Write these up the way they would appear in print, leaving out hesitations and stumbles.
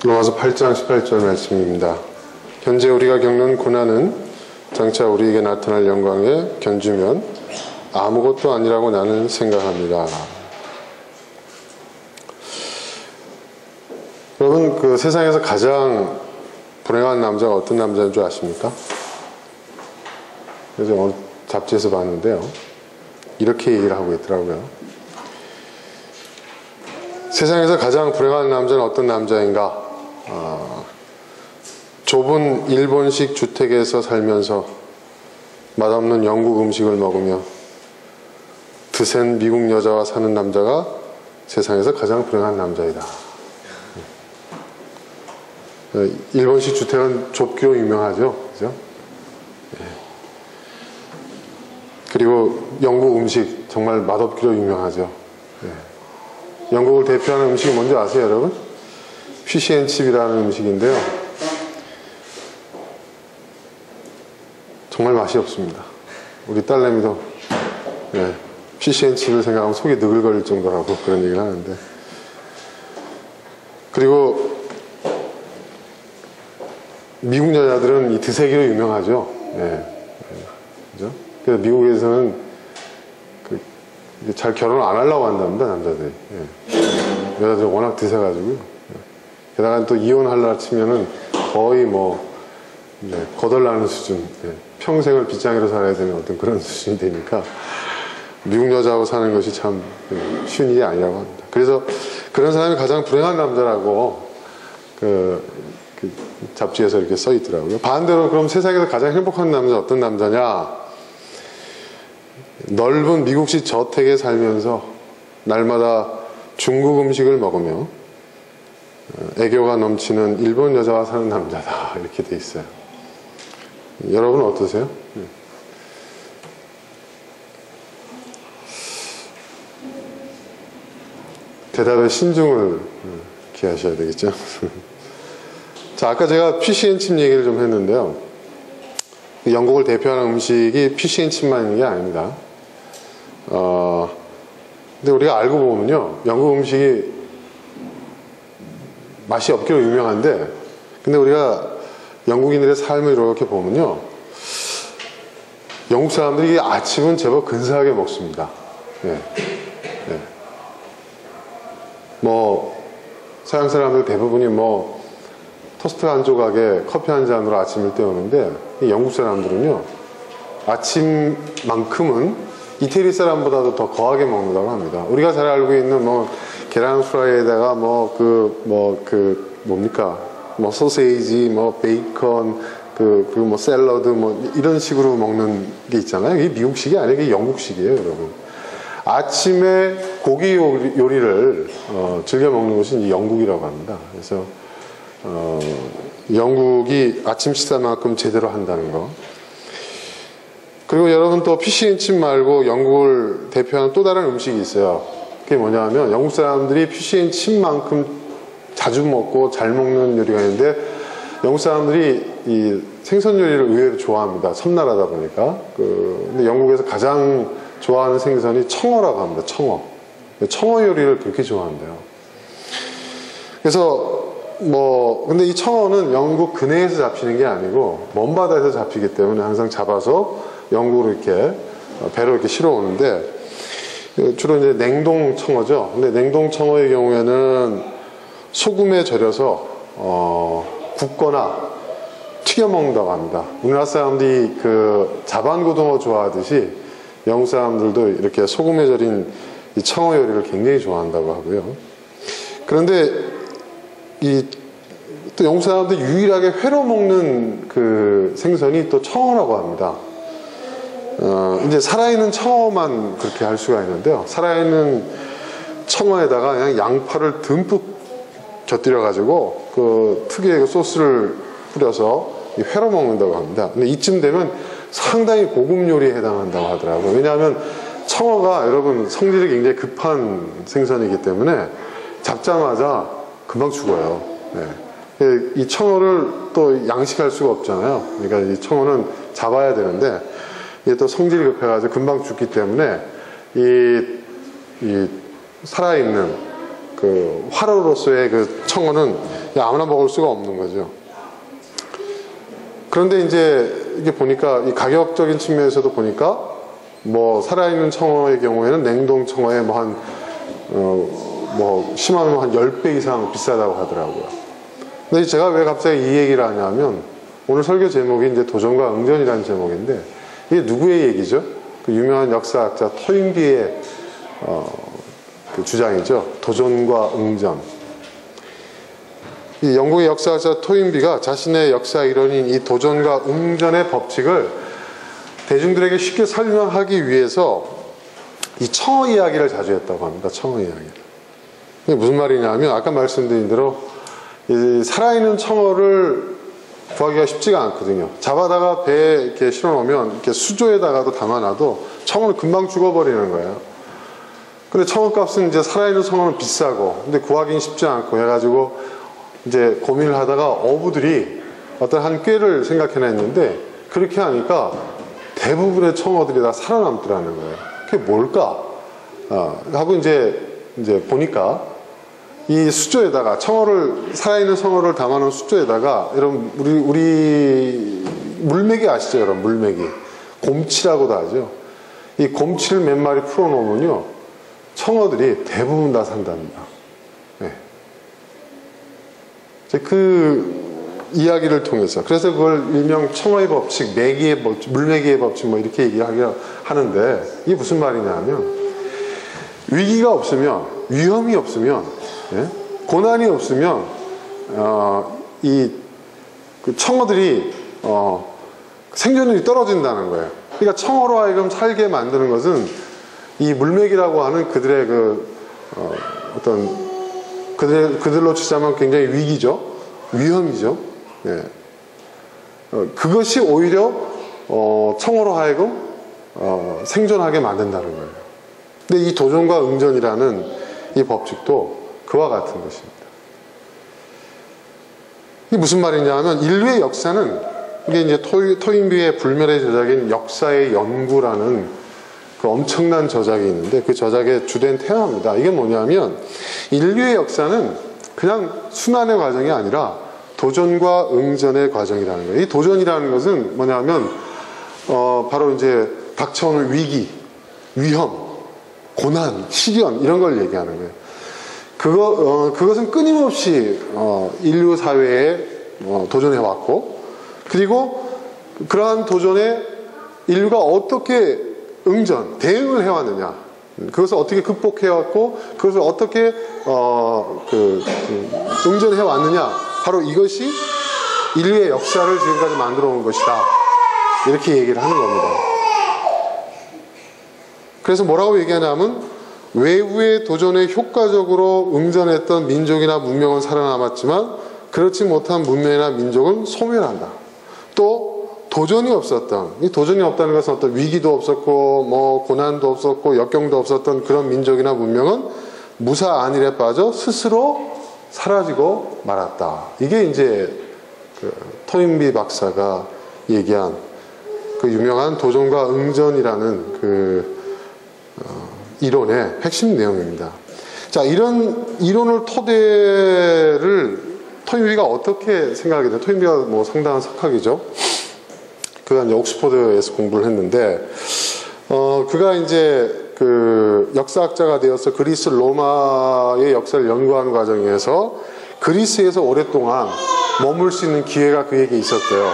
로마서 8장 18절 말씀입니다. 현재 우리가 겪는 고난은 장차 우리에게 나타날 영광에 견주면 아무것도 아니라고 나는 생각합니다. 여러분, 그 세상에서 가장 불행한 남자가 어떤 남자인 줄 아십니까? 그래서 어느 잡지에서 봤는데요, 이렇게 얘기를 하고 있더라고요. 세상에서 가장 불행한 남자는 어떤 남자인가? 좁은 일본식 주택에서 살면서 맛없는 영국 음식을 먹으며 드센 미국 여자와 사는 남자가 세상에서 가장 불행한 남자이다. 일본식 주택은 좁기로 유명하죠, 그죠? 그리고 영국 음식 정말 맛없기로 유명하죠. 영국을 대표하는 음식이 뭔지 아세요, 여러분? 피시앤칩이라는 음식인데요, 정말 맛이 없습니다. 우리 딸내미도 피시앤칩을 생각하면 속이 느글거릴 정도라고 그런 얘기를 하는데, 그리고 미국 여자들은 이 드세기로 유명하죠. 그죠? 그래서 미국에서는 잘 결혼을 안 하려고 한답니다, 남자들이. 여자들이 워낙 드세가지고요. 게다가 또 이혼하려고 치면은 거의 거덜나는 수준, 평생을 빗장이로 살아야 되는 어떤 그런 수준이 되니까 미국 여자하고 사는 것이 참 쉬운 일이 아니라고 합니다. 그래서 그런 사람이 가장 불행한 남자라고 그 잡지에서 이렇게 써 있더라고요. 반대로 그럼 세상에서 가장 행복한 남자 어떤 남자냐? 넓은 미국식 저택에 살면서 날마다 중국 음식을 먹으며 애교가 넘치는 일본 여자와 사는 남자다, 이렇게 돼 있어요. 여러분은 어떠세요? 대답에 신중을 기하셔야 되겠죠. 자, 아까 제가 피시앤칩 얘기를 좀 했는데요, 영국을 대표하는 음식이 피시앤칩만 있는 게 아닙니다. 근데 우리가 알고 보면요, 영국 음식이 맛이 없기로 유명한데, 근데 우리가 영국인들의 삶을 이렇게 보면요, 영국 사람들이 아침은 제법 근사하게 먹습니다. 서양 사람들 대부분이 토스트 한 조각에 커피 한 잔으로 아침을 때우는데, 영국 사람들은요, 아침만큼은 이태리 사람보다도 더 거하게 먹는다고 합니다. 우리가 잘 알고 있는 계란 프라이에다가 소세지, 베이컨, 그리고 샐러드, 이런 식으로 먹는 게 있잖아요. 이게 미국식이 아니에요. 이게 영국식이에요, 여러분. 아침에 고기 요리를 즐겨 먹는 것이 영국이라고 합니다. 그래서 영국이 아침 식사만큼 제대로 한다는 거. 그리고 여러분, 또 피시앤칩 말고 영국을 대표하는 또 다른 음식이 있어요. 그게 뭐냐면, 영국 사람들이 피시앤칩만큼 자주 먹고 잘 먹는 요리가 있는데, 영국 사람들이 이 생선 요리를 의외로 좋아합니다. 섬나라다 보니까. 근데 영국에서 가장 좋아하는 생선이 청어라고 합니다. 청어 요리를 그렇게 좋아한대요. 그래서 근데 이 청어는 영국 근해에서 잡히는 게 아니고 먼 바다에서 잡히기 때문에 항상 잡아서 영국으로 이렇게 배로 이렇게 실어 오는데, 주로 이제 냉동 청어죠. 근데 냉동 청어의 경우에는 소금에 절여서 굽거나 튀겨 먹는다고 합니다. 우리나라 사람들이 자반고등어 좋아하듯이 영국 사람들도 이렇게 소금에 절인 이 청어 요리를 굉장히 좋아한다고 하고요. 그런데 또 영국 사람들 유일하게 회로 먹는 생선이 또 청어라고 합니다. 이제 살아있는 청어만 그렇게 할 수가 있는데요, 살아있는 청어에다가 그냥 양파를 듬뿍 곁들여 가지고 특유의 소스를 뿌려서 회로 먹는다고 합니다. 근데 이쯤 되면 상당히 고급 요리에 해당한다고 하더라고요. 왜냐하면 청어가, 여러분, 성질이 굉장히 급한 생선이기 때문에 잡자마자 금방 죽어요. 이 청어를 또 양식할 수가 없잖아요. 그러니까 이 청어는 잡아야 되는데, 이게 또 성질이 급해가지고 금방 죽기 때문에 이 살아있는 그 화로로서의 그 청어는 아무나 먹을 수가 없는 거죠. 그런데 이제 이게 보니까 이 가격적인 측면에서도 보니까 뭐 살아있는 청어의 경우에는 냉동 청어에 뭐 심하면 한 10배 이상 비싸다고 하더라고요. 근데 제가 왜 갑자기 이 얘기를 하냐면 오늘 설교 제목이 이제 도전과 응전이라는 제목인데 이게 누구의 얘기죠? 그 유명한 역사학자 토인비의 그 주장이죠. 도전과 응전. 이 영국의 역사학자 토인비가 자신의 역사 이론인 이 도전과 응전의 법칙을 대중들에게 쉽게 설명하기 위해서 이 청어 이야기를 자주 했다고 합니다. 청어 이야기를. 이게 무슨 말이냐면 아까 말씀드린 대로 이 살아있는 청어를 구하기가 쉽지가 않거든요. 잡아다가 배에 이렇게 실어놓으면 이렇게 수조에다가도 담아놔도 청어는 금방 죽어버리는 거예요. 근데 청어 값은 이제 살아있는 청어는 비싸고 근데 구하기는 쉽지 않고 해가지고 이제 고민을 하다가 어부들이 어떤 한 꾀를 생각해냈는데 그렇게 하니까 대부분의 청어들이 다 살아남더라는 거예요. 그게 뭘까? 하고 이제 보니까 이 수조에다가 살아있는 청어를 담아놓은 수조에다가 여러분 우리 물메기 아시죠? 여러분 물메기 곰치라고도 하죠. 이 곰치를 몇 마리 풀어놓으면요 청어들이 대부분 다 산답니다. 네. 그 이야기를 통해서 그래서 그걸 일명 청어의 법칙, 메기의 법칙, 물메기의 법칙 뭐 이렇게 얘기하는데 이게 무슨 말이냐면 위기가 없으면 위험이 없으면 예? 고난이 없으면 그 청어들이 생존율이 떨어진다는 거예요. 그러니까 청어로 하여금 살게 만드는 것은 이 물메기라고 하는 그들의 그들로 치자면 굉장히 위기죠. 위험이죠. 예. 그것이 오히려 청어로 하여금 생존하게 만든다는 거예요. 근데 이 도전과 응전이라는 이 법칙도 그와 같은 것입니다. 이게 무슨 말이냐 하면 인류의 역사는 이게 이제 토인비의 불멸의 저작인 역사의 연구라는 그 엄청난 저작이 있는데 그 저작의 주된 테마입니다. 이게 뭐냐면 인류의 역사는 그냥 순환의 과정이 아니라 도전과 응전의 과정이라는 거예요. 이 도전이라는 것은 뭐냐면 바로 이제 닥쳐오는 위기, 위험, 고난, 시련 이런 걸 얘기하는 거예요. 그것은 끊임없이 인류 사회에 도전해 왔고 그리고 그러한 도전에 인류가 어떻게 대응을 해왔느냐 그것을 어떻게 극복해왔고 그것을 어떻게 응전해왔느냐 바로 이것이 인류의 역사를 지금까지 만들어 온 것이다 이렇게 얘기를 하는 겁니다. 그래서 뭐라고 얘기하냐면 외부의 도전에 효과적으로 응전했던 민족이나 문명은 살아남았지만 그렇지 못한 문명이나 민족은 소멸한다. 또 도전이 없었던 이 도전이 없다는 것은 어떤 위기도 없었고 뭐 고난도 없었고 역경도 없었던 그런 민족이나 문명은 무사 안일에 빠져 스스로 사라지고 말았다. 이게 이제 그 토인비 박사가 얘기한 그 유명한 도전과 응전이라는 그 이론의 핵심 내용입니다. 자, 이런 이론을 토대를 토인비가 어떻게 생각하게 돼요? 토인비가 뭐 상당한 석학이죠. 그가 이제 옥스퍼드에서 공부를 했는데, 그가 이제 그 역사학자가 되어서 그리스 로마의 역사를 연구하는 과정에서 그리스에서 오랫동안 머물 수 있는 기회가 그에게 있었대요.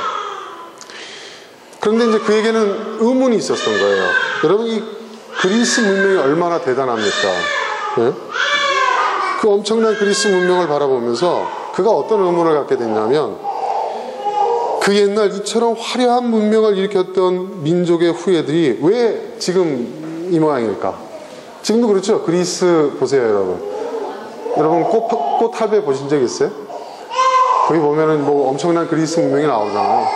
그런데 이제 그에게는 의문이 있었던 거예요. 여러분, 이 그리스 문명이 얼마나 대단합니까? 네? 그 엄청난 그리스 문명을 바라보면서 그가 어떤 의문을 갖게 됐냐면 그 옛날 이처럼 화려한 문명을 일으켰던 민족의 후예들이 왜 지금 이 모양일까? 지금도 그렇죠. 그리스 보세요, 여러분. 여러분 꽃탑에 보신 적 있어요? 거기 보면은 뭐 엄청난 그리스 문명이 나오잖아요.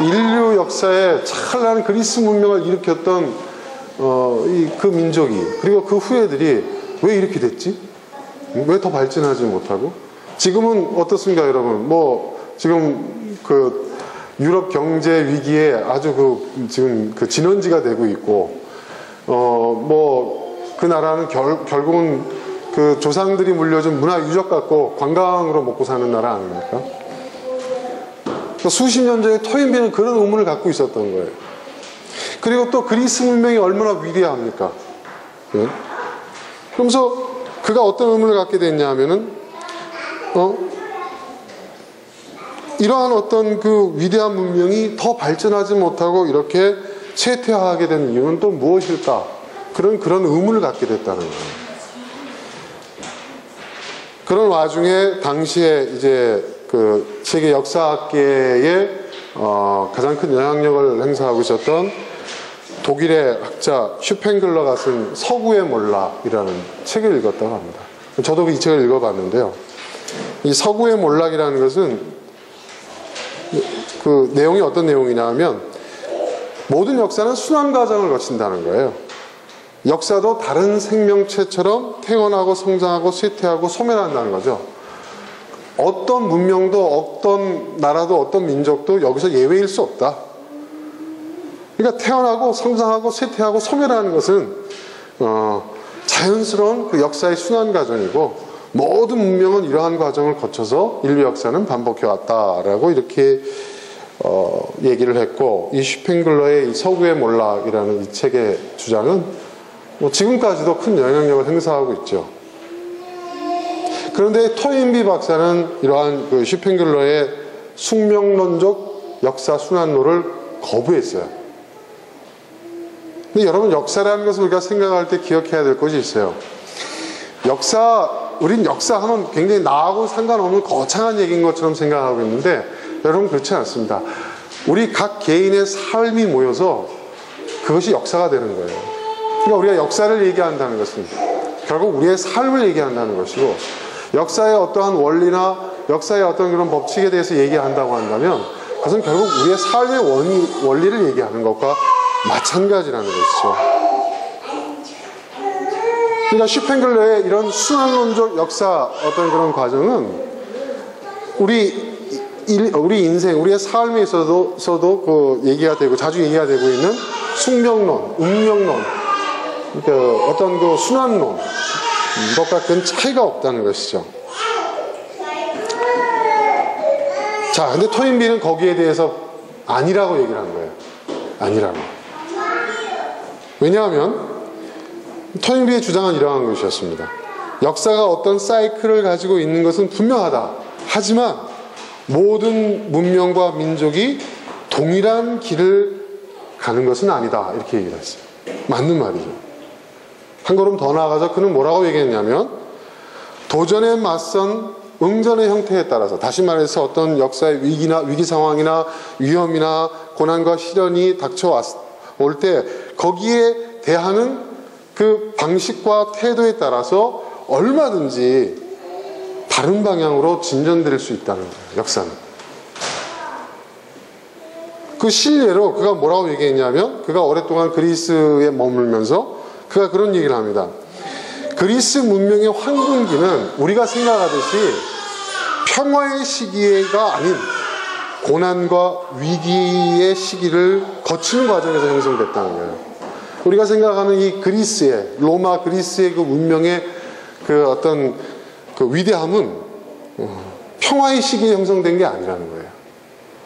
인류 역사에 찬란한 그리스 문명을 일으켰던 그 민족이 그리고 그 후예들이 왜 이렇게 됐지? 왜 더 발전하지 못하고? 지금은 어떻습니까, 여러분? 뭐 지금 그 유럽 경제 위기에 아주 지금 그 진원지가 되고 있고, 뭐 그 나라는 결국은 그 조상들이 물려준 문화 유적 갖고 관광으로 먹고 사는 나라 아닙니까? 수십 년 전에 토인비는 그런 의문을 갖고 있었던 거예요. 그리고 또 그리스 문명이 얼마나 위대합니까? 예? 그러면서 그가 어떤 의문을 갖게 됐냐 하면은 이러한 어떤 그 위대한 문명이 더 발전하지 못하고 이렇게 쇠퇴하게 된 이유는 또 무엇일까? 그런 의문을 갖게 됐다는 거예요. 그런 와중에 당시에 이제 그 세계 역사학계에 가장 큰 영향력을 행사하고 있었던 독일의 학자 슈팽글러가 쓴 서구의 몰락이라는 책을 읽었다고 합니다. 저도 이 책을 읽어봤는데요. 이 서구의 몰락이라는 것은 그 내용이 어떤 내용이냐 하면 모든 역사는 순환 과정을 거친다는 거예요. 역사도 다른 생명체처럼 태어나고 성장하고 쇠퇴하고 소멸한다는 거죠. 어떤 문명도 어떤 나라도 어떤 민족도 여기서 예외일 수 없다. 그러니까 태어나고 성장하고 쇠퇴하고 소멸하는 것은 자연스러운 그 역사의 순환 과정이고 모든 문명은 이러한 과정을 거쳐서 인류 역사는 반복해 왔다라고 이렇게 얘기를 했고, 이 슈팽글러의 이 서구의 몰락이라는 이 책의 주장은 지금까지도 큰 영향력을 행사하고 있죠. 그런데 토인비 박사는 이러한 그 슈팽글러의 숙명론적 역사 순환론을 거부했어요. 근데 여러분, 역사라는 것을 우리가 생각할 때 기억해야 될 것이 있어요. 우린 역사하면 굉장히 나하고 상관없는 거창한 얘기인 것처럼 생각하고 있는데, 여러분 그렇지 않습니다. 우리 각 개인의 삶이 모여서 그것이 역사가 되는 거예요. 그러니까 우리가 역사를 얘기한다는 것은 결국 우리의 삶을 얘기한다는 것이고, 역사의 어떠한 원리나 역사의 어떤 그런 법칙에 대해서 얘기한다고 한다면 그것은 결국 우리의 삶의 원리를 얘기하는 것과 마찬가지라는 것이죠. 그러니까 슈팽글러의 이런 순환론적 역사 어떤 그런 과정은 우리 인생, 우리의 삶에 있어서도 그 얘기가 되고 자주 얘기가 되고 있는 숙명론, 운명론, 그러니까 어떤 그 순환론, 이것과 큰 차이가 없다는 것이죠. 자, 근데 토인비는 거기에 대해서 아니라고 얘기를 한 거예요. 아니라고. 왜냐하면 토인비의 주장은 이러한 것이었습니다. 역사가 어떤 사이클을 가지고 있는 것은 분명하다. 하지만 모든 문명과 민족이 동일한 길을 가는 것은 아니다. 이렇게 얘기를 했어요. 맞는 말이죠. 한 걸음 더 나아가서 그는 뭐라고 얘기했냐면, 도전에 맞선 응전의 형태에 따라서, 다시 말해서 어떤 역사의 위기 상황이나 위험이나 고난과 시련이 닥쳐올 때 거기에 대하는 그 방식과 태도에 따라서 얼마든지 다른 방향으로 진전될 수 있다는 거예요. 역사는. 그 실례로 그가 뭐라고 얘기했냐면, 그가 오랫동안 그리스에 머물면서 그가 그런 얘기를 합니다. 그리스 문명의 황금기는 우리가 생각하듯이 평화의 시기가 아닌 고난과 위기의 시기를 거치는 과정에서 형성됐다는 거예요. 우리가 생각하는 이 그리스의, 로마 그리스의 그 문명의 그 어떤 그 위대함은 평화의 시기에 형성된 게 아니라는 거예요.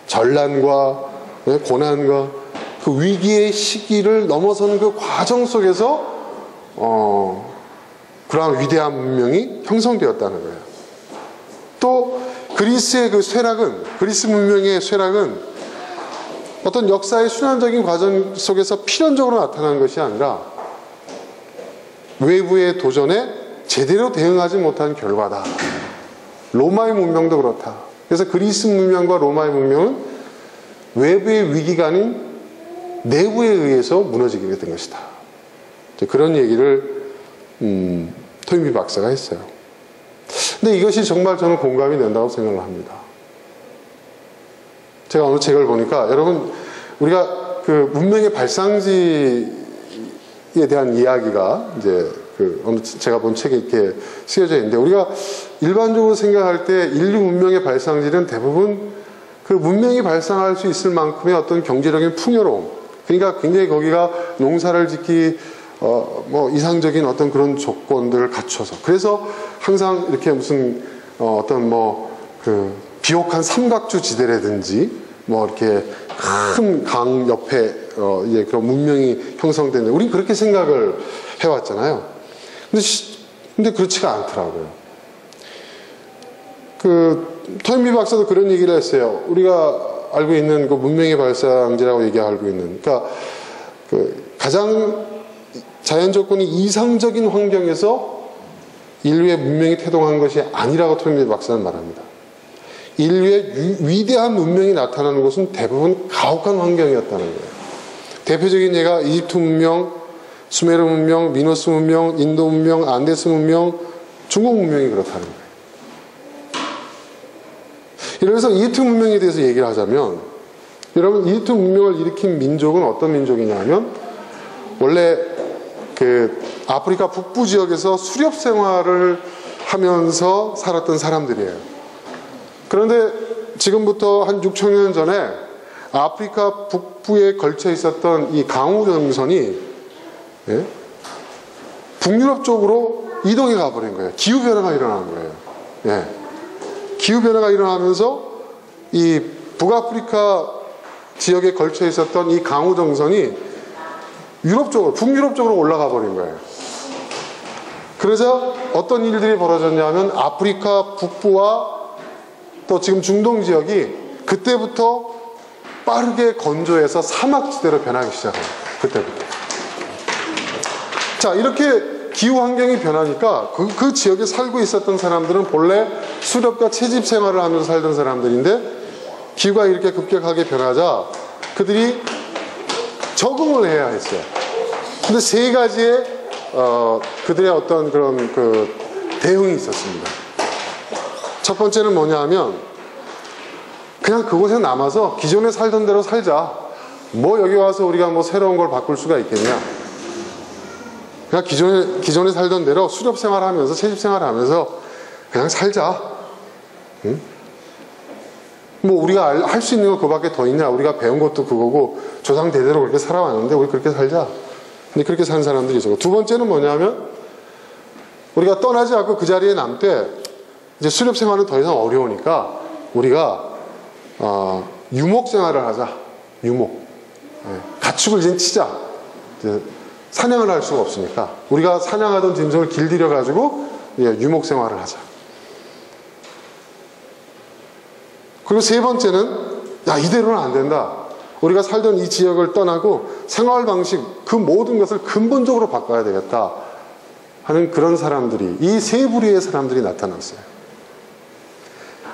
전란과 고난과 그 위기의 시기를 넘어서는 그 과정 속에서 그러한 위대한 문명이 형성되었다는 거예요. 또 그리스의 그 쇠락은, 그리스 문명의 쇠락은 어떤 역사의 순환적인 과정 속에서 필연적으로 나타나는 것이 아니라 외부의 도전에 제대로 대응하지 못한 결과다. 로마의 문명도 그렇다. 그래서 그리스 문명과 로마의 문명은 외부의 위기가 아닌 내부에 의해서 무너지게 된 것이다. 그런 얘기를 토인비 박사가 했어요. 근데 이것이 정말 저는 공감이 된다고 생각을 합니다. 제가 어느 책을 보니까, 여러분, 우리가 그 문명의 발상지에 대한 이야기가 이제 어느 제가 본 책에 이렇게 쓰여져 있는데, 우리가 일반적으로 생각할 때 인류 문명의 발상지는 대부분 그 문명이 발상할 수 있을 만큼의 어떤 경제적인 풍요로움, 그러니까 굉장히 거기가 농사를 짓기 뭐 이상적인 어떤 그런 조건들을 갖춰서, 그래서 항상 이렇게 무슨 어떤 뭐 그 비옥한 삼각주 지대라든지 뭐 이렇게 큰 강 옆에 이제 그런 문명이 형성되는, 우린 그렇게 생각을 해왔잖아요. 근데 그렇지가 않더라고요. 그 토인비 박사도 그런 얘기를 했어요. 우리가 알고 있는 그 문명의 발상지라고 알고 있는, 그러니까 그 가장 자연 조건이 이상적인 환경에서 인류의 문명이 태동한 것이 아니라고 토인비 박사는 말합니다. 인류의 위대한 문명이 나타나는 것은 대부분 가혹한 환경이었다는 거예요. 대표적인 예가 이집트 문명, 수메르 문명, 미노스 문명, 인도 문명, 안데스 문명, 중국 문명이 그렇다는 거예요. 이래서 이집트 문명에 대해서 얘기를 하자면, 여러분, 이집트 문명을 일으킨 민족은 어떤 민족이냐면, 원래 그 아프리카 북부 지역에서 수렵 생활을 하면서 살았던 사람들이에요. 그런데 지금부터 한 6,000년 전에 아프리카 북부에 걸쳐 있었던 이 강우 정선이 북유럽 쪽으로 이동해 가버린 거예요. 기후변화가 일어난 거예요. 기후변화가 일어나면서 이 북아프리카 지역에 걸쳐 있었던 이 강우 정선이 유럽 쪽으로, 북유럽 쪽으로 올라가 버린 거예요. 그래서 어떤 일들이 벌어졌냐면 아프리카 북부와 또 지금 중동 지역이 그때부터 빠르게 건조해서 사막지대로 변하기 시작해요. 그때부터. 자, 이렇게 기후 환경이 변하니까 그 지역에 살고 있었던 사람들은 본래 수렵과 채집 생활을 하면서 살던 사람들인데, 기후가 이렇게 급격하게 변하자 그들이 적응을 해야 했어요. 근데 세 가지의 그들의 어떤 그런 그 대응이 있었습니다. 첫 번째는 뭐냐 하면, 그냥 그곳에 남아서 기존에 살던 대로 살자. 뭐 여기 와서 우리가 뭐 새로운 걸 바꿀 수가 있겠냐. 그냥 기존에 살던 대로 수렵 생활하면서 채집 생활하면서 그냥 살자. 응? 뭐 우리가 할 수 있는 거 그밖에 더 있냐. 우리가 배운 것도 그거고 조상 대대로 그렇게 살아왔는데 우리 그렇게 살자. 근데 그렇게 사는 사람들이 있었고, 두 번째는 뭐냐면, 우리가 떠나지 않고 그 자리에 남되 이제 수렵 생활은 더 이상 어려우니까 우리가 유목 생활을 하자. 유목. 가축을 이제 치자. 이제 사냥을 할 수가 없으니까 우리가 사냥하던 짐승을 길들여 가지고 유목 생활을 하자. 그리고 세 번째는, 야, 이대로는 안 된다. 우리가 살던 이 지역을 떠나고 생활 방식, 그 모든 것을 근본적으로 바꿔야 되겠다 하는 그런 사람들이, 이 세 부류의 사람들이 나타났어요.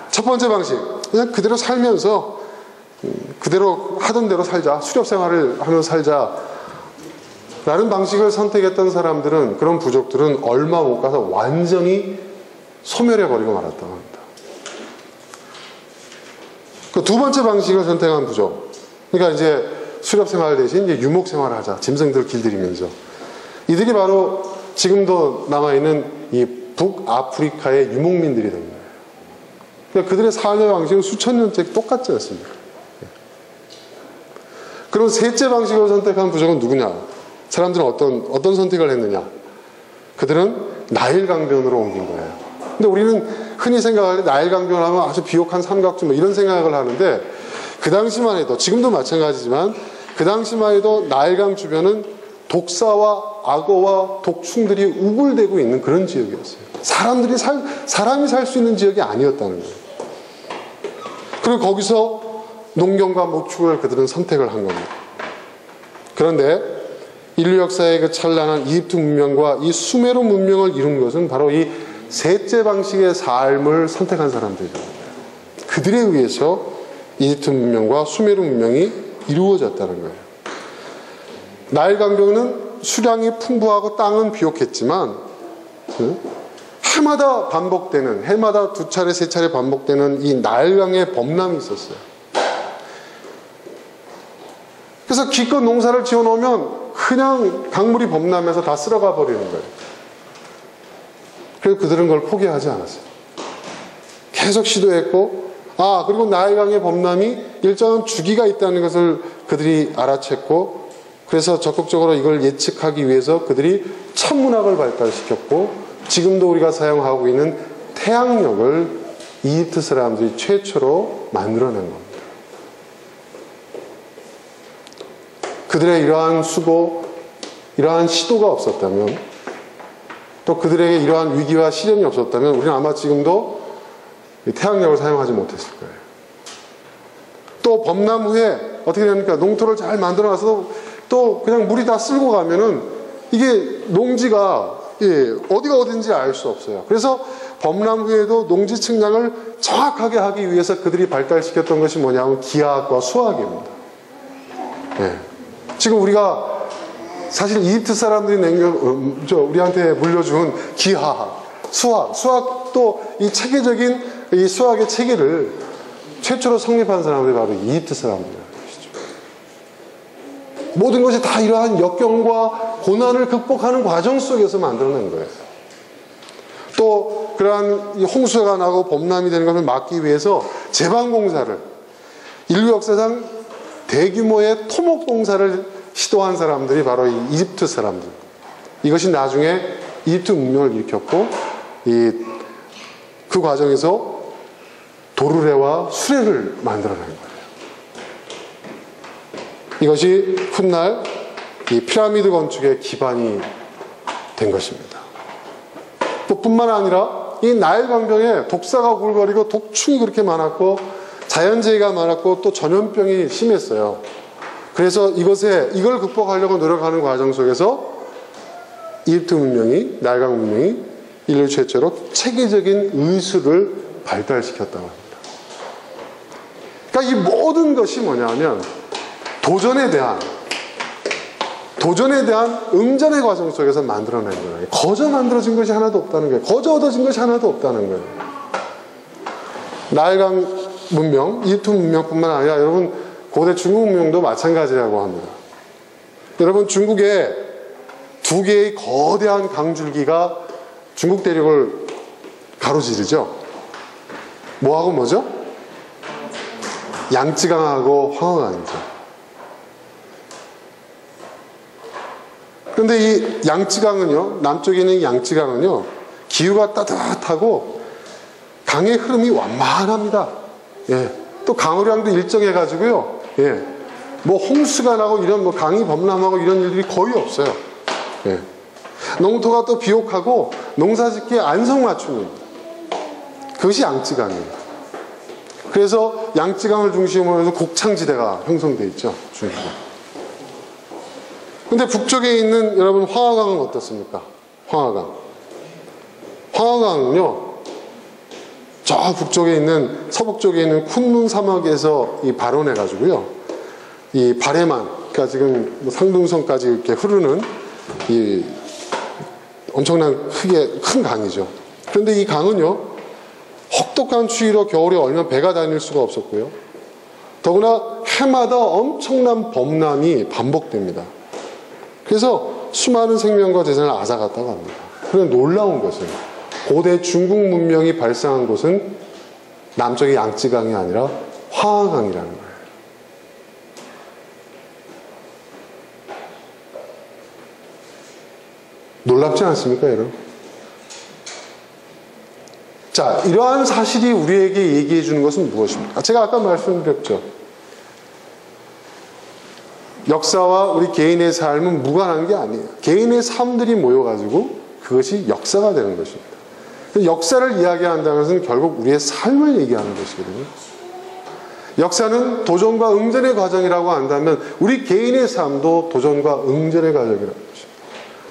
첫 번째 방식, 그냥 그대로 살면서 그대로 하던 대로 살자, 수렵 생활을 하면서 살자 라는 방식을 선택했던 사람들은, 그런 부족들은 얼마 못 가서 완전히 소멸해버리고 말았다고 합니다. 그 두 번째 방식을 선택한 부족, 그러니까 이제 수렵 생활 대신 이제 유목 생활을 하자, 짐승들 길들이면서, 이들이 바로 지금도 남아있는 이 북아프리카의 유목민들이 됩니다. 그러니까 그들의 삶의 방식은 수천 년째 똑같지 않습니까? 그럼 셋째 방식을 선택한 부족은 누구냐? 사람들은 어떤 선택을 했느냐? 그들은 나일 강변으로 옮긴 거예요. 근데 우리는 흔히 생각할 때 나일 강변 하면 아주 비옥한 삼각주 뭐 이런 생각을 하는데, 그 당시만 해도, 지금도 마찬가지지만 그 당시만 해도 나일강 주변은 독사와 악어와 독충들이 우글대고 있는 그런 지역이었어요. 사람이 살 수 있는 지역이 아니었다는 거예요. 그리고 거기서 농경과 목축을 그들은 선택을 한 겁니다. 그런데 인류 역사의 그 찬란한 이집트 문명과 이 수메르 문명을 이룬 것은 바로 이 셋째 방식의 삶을 선택한 사람들입니다. 그들에 의해서 이집트 문명과 수메르 문명이 이루어졌다는 거예요. 나일 강변은 수량이 풍부하고 땅은 비옥했지만 해마다 반복되는, 해마다 두 차례 세 차례 반복되는 이 나일강의 범람이 있었어요. 그래서 기껏 농사를 지어놓으면 그냥 강물이 범람해서 다 쓸어가 버리는 거예요. 그래서 그들은 그걸 포기하지 않았어요. 계속 시도했고, 그리고 나일강의 범람이 일정한 주기가 있다는 것을 그들이 알아챘고, 그래서 적극적으로 이걸 예측하기 위해서 그들이 천문학을 발달시켰고 지금도 우리가 사용하고 있는 태양력을 이집트 사람들이 최초로 만들어낸 겁니다. 그들의 이러한 수고, 이러한 시도가 없었다면, 또 그들에게 이러한 위기와 시련이 없었다면 우리는 아마 지금도 태양력을 사용하지 못했을 거예요. 또 범람 후에 어떻게 됩니까? 농토를 잘 만들어놔서 또 그냥 물이 다 쓸고 가면은 이게 농지가 어디가 어딘지 알 수 없어요. 그래서 범람 후에도 농지 측량을 정확하게 하기 위해서 그들이 발달시켰던 것이 뭐냐면 기하학과 수학입니다. 네. 지금 우리가 사실 이집트 사람들이 우리한테 물려준 기하학, 수학도 이 체계적인 이 수학의 체계를 최초로 성립한 사람들이 바로 이집트 사람들이라는 것이죠. 모든 것이 다 이러한 역경과 고난을 극복하는 과정 속에서 만들어낸 거예요. 또 그러한 홍수가 나고 범람이 되는 것을 막기 위해서 제방공사를, 인류 역사상 대규모의 토목공사를 시도한 사람들이 바로 이 이집트 사람들. 이것이 나중에 이집트 문명을 일으켰고 그 과정에서 도르래와 수레를 만들어낸 거예요. 이것이 훗날 이 피라미드 건축의 기반이 된 것입니다. 또 뿐만 아니라 이 나일 강변에 독사가 굴거리고 독충이 그렇게 많았고 자연재해가 많았고 또 전염병이 심했어요. 그래서 이걸 극복하려고 노력하는 과정 속에서 이집트 문명이, 나일강 문명이 인류 최초로 체계적인 의술을 발달시켰다고 합니다. 그러니까 이 모든 것이 뭐냐면 도전에 대한 응전의 과정 속에서 만들어낸 거예요. 거저 만들어진 것이 하나도 없다는 거예요. 거저 얻어진 것이 하나도 없다는 거예요. 나일강 문명, 이집트 문명뿐만 아니라 여러분 고대 중국 문명도 마찬가지라고 합니다. 여러분 중국에 두 개의 거대한 강줄기가 중국 대륙을 가로지르죠. 뭐하고 뭐죠? 양쯔강하고 황허강이죠. 그런데 이 양쯔강은요, 남쪽에 있는 양쯔강은요, 기후가 따뜻하고 강의 흐름이 완만합니다. 예. 또 강우량도 일정해가지고요, 예. 뭐 홍수가 나고 이런 뭐 강이 범람하고 이런 일들이 거의 없어요. 예. 농토가 또 비옥하고 농사짓기에 안성맞춤입니다. 그것이 양쯔강이에요. 그래서 양쯔강을 중심으로 해서 곡창지대가 형성되어 있죠, 중국은. 근데 북쪽에 있는 여러분 황하강은 어떻습니까? 황하강은요, 저 북쪽에 있는, 서북쪽에 있는 쿤룬 사막에서 이 발원해가지고요, 이 바레만, 그러니까 지금 뭐 상둥성까지 이렇게 흐르는 이 엄청난 큰 강이죠. 그런데 이 강은요, 혹독한 추위로 겨울에 얼면 배가 다닐 수가 없었고요. 더구나 해마다 엄청난 범람이 반복됩니다. 그래서 수많은 생명과 재산을 앗아갔다고 합니다. 그런데 놀라운 것은 고대 중국 문명이 발생한 곳은 남쪽의 양쯔강이 아니라 황하강이라는 거예요. 놀랍지 않습니까, 여러분? 자, 이러한 사실이 우리에게 얘기해 주는 것은 무엇입니까? 제가 아까 말씀드렸죠. 역사와 우리 개인의 삶은 무관한 게 아니에요. 개인의 삶들이 모여가지고 그것이 역사가 되는 것입니다. 역사를 이야기한다는 것은 결국 우리의 삶을 얘기하는 것이거든요. 역사는 도전과 응전의 과정이라고 한다면 우리 개인의 삶도 도전과 응전의 과정이라는 것입니다.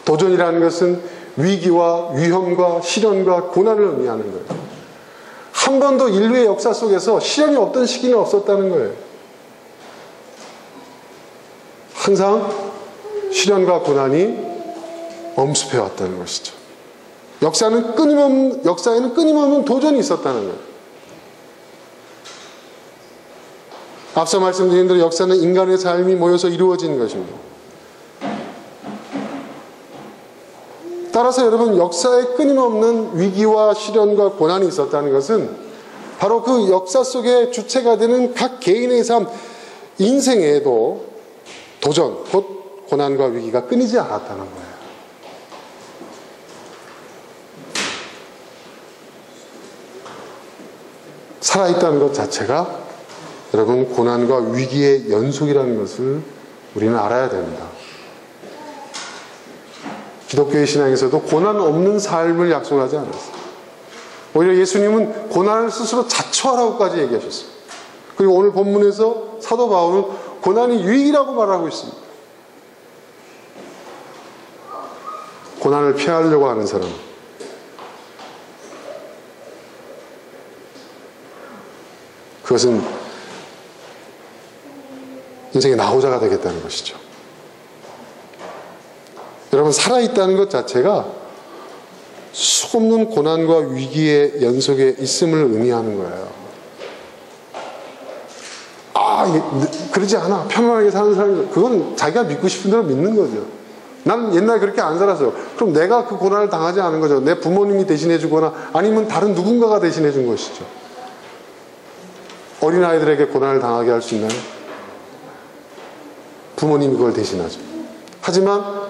도전이라는 것은 위기와 위험과 시련과 고난을 의미하는 거예요. 한 번도 인류의 역사 속에서 시련이 없던 시기는 없었다는 거예요. 항상 시련과 고난이 엄습해 왔다는 것이죠. 역사에는 끊임없는 도전이 있었다는 거예요. 앞서 말씀드린 대로 역사는 인간의 삶이 모여서 이루어진 것입니다. 따라서 여러분, 역사에 끊임없는 위기와 시련과 고난이 있었다는 것은 바로 그 역사 속의 주체가 되는 각 개인의 삶, 인생에도 도전, 곧 고난과 위기가 끊이지 않았다는 거예요. 살아있다는 것 자체가 여러분 고난과 위기의 연속이라는 것을 우리는 알아야 됩니다. 기독교의 신앙에서도 고난 없는 삶을 약속하지 않았어요. 오히려 예수님은 고난을 스스로 자초하라고까지 얘기하셨어요. 그리고 오늘 본문에서 사도 바울은 고난이 유익이라고 말하고 있습니다. 고난을 피하려고 하는 사람, 그것은 인생의 낙오자가 되겠다는 것이죠. 여러분, 살아있다는 것 자체가 수없는 고난과 위기의 연속에 있음을 의미하는 거예요. 그러지 않아. 편안하게 사는 사람이, 그건 자기가 믿고 싶은 대로 믿는 거죠. 나는 옛날에 그렇게 안 살았어요. 그럼 내가 그 고난을 당하지 않은 거죠. 내 부모님이 대신해 주거나 아니면 다른 누군가가 대신해 준 것이죠. 어린아이들에게 고난을 당하게 할 수 있나요? 부모님이 그걸 대신하죠. 하지만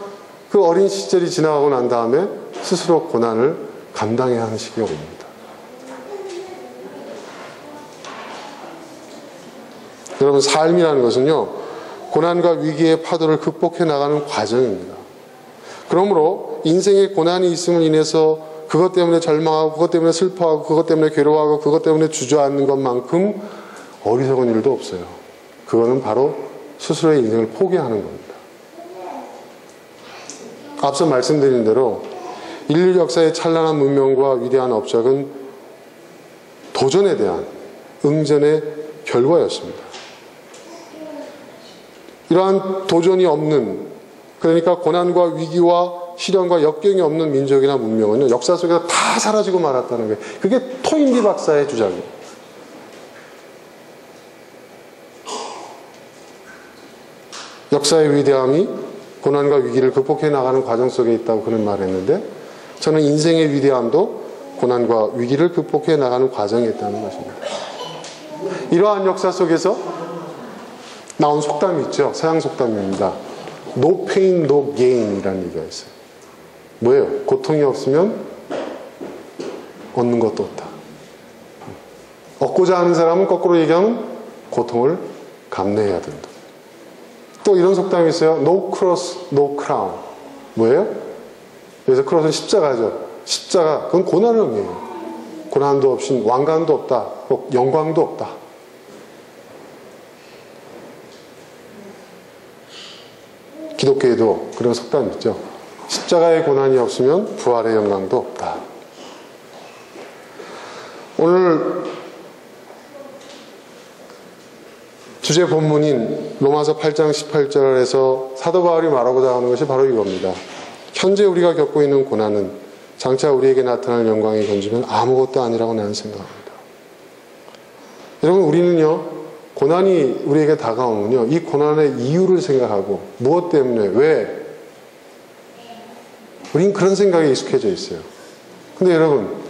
그 어린 시절이 지나가고 난 다음에 스스로 고난을 감당해야 하는 시기가 옵니다. 여러분, 삶이라는 것은요, 고난과 위기의 파도를 극복해 나가는 과정입니다. 그러므로 인생에 고난이 있음을 인해서 그것 때문에 절망하고, 그것 때문에 슬퍼하고, 그것 때문에 괴로워하고, 그것 때문에 주저앉는 것만큼 어리석은 일도 없어요. 그거는 바로 스스로의 인생을 포기하는 겁니다. 앞서 말씀드린 대로 인류 역사의 찬란한 문명과 위대한 업적은 도전에 대한 응전의 결과였습니다. 이러한 도전이 없는, 그러니까 고난과 위기와 시련과 역경이 없는 민족이나 문명은요, 역사 속에서 다 사라지고 말았다는 거예요. 그게 토인비 박사의 주장이에요. 역사의 위대함이 고난과 위기를 극복해 나가는 과정 속에 있다고 그는 말했는데, 저는 인생의 위대함도 고난과 위기를 극복해 나가는 과정에 있다는 것입니다. 이러한 역사 속에서 나온 속담이 있죠. 서양 속담입니다. No pain, no gain 이라는 얘기가 있어요. 뭐예요? 고통이 없으면 얻는 것도 없다. 얻고자 하는 사람은 거꾸로 얘기하면 고통을 감내해야 된다. 또 이런 속담이 있어요. No cross, no crown. 뭐예요? 그래서 크로스는 십자가죠. 십자가, 그건 고난을 의미해요. 고난도 없이 왕관도 없다. 영광도 없다. 기독교에도 그런 속담이 있죠. 십자가의 고난이 없으면 부활의 영광도 없다. 오늘 주제 본문인 로마서 8장 18절에서 사도 바울이 말하고자 하는 것이 바로 이겁니다. 현재 우리가 겪고 있는 고난은 장차 우리에게 나타날 영광에 견주면 아무것도 아니라고 나는 생각합니다. 여러분, 우리는요, 고난이 우리에게 다가오면요, 이 고난의 이유를 생각하고 무엇 때문에, 왜? 우린 그런 생각에 익숙해져 있어요. 근데 여러분,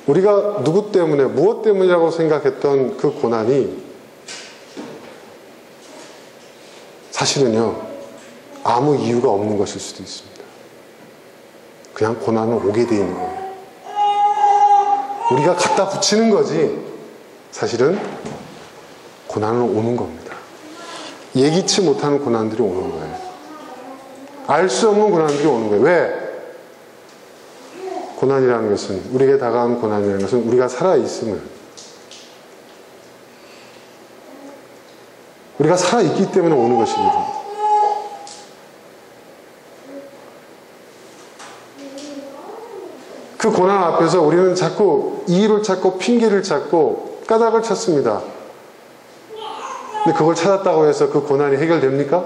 우리가 누구 때문에, 무엇 때문이라고 생각했던 그 고난이 사실은요, 아무 이유가 없는 것일 수도 있습니다. 그냥 고난은 오게 돼 있는 거예요. 우리가 갖다 붙이는 거지, 사실은 고난은 오는 겁니다. 예기치 못하는 고난들이 오는 거예요. 알 수 없는 고난들이 오는 거예요. 왜? 고난이라는 것은, 우리에게 다가온 고난이라는 것은 우리가 살아있음을, 우리가 살아있기 때문에 오는 것입니다. 그 고난 앞에서 우리는 자꾸 이유를 찾고 핑계를 찾고 까닭을 찾습니다. 근데 그걸 찾았다고 해서 그 고난이 해결됩니까?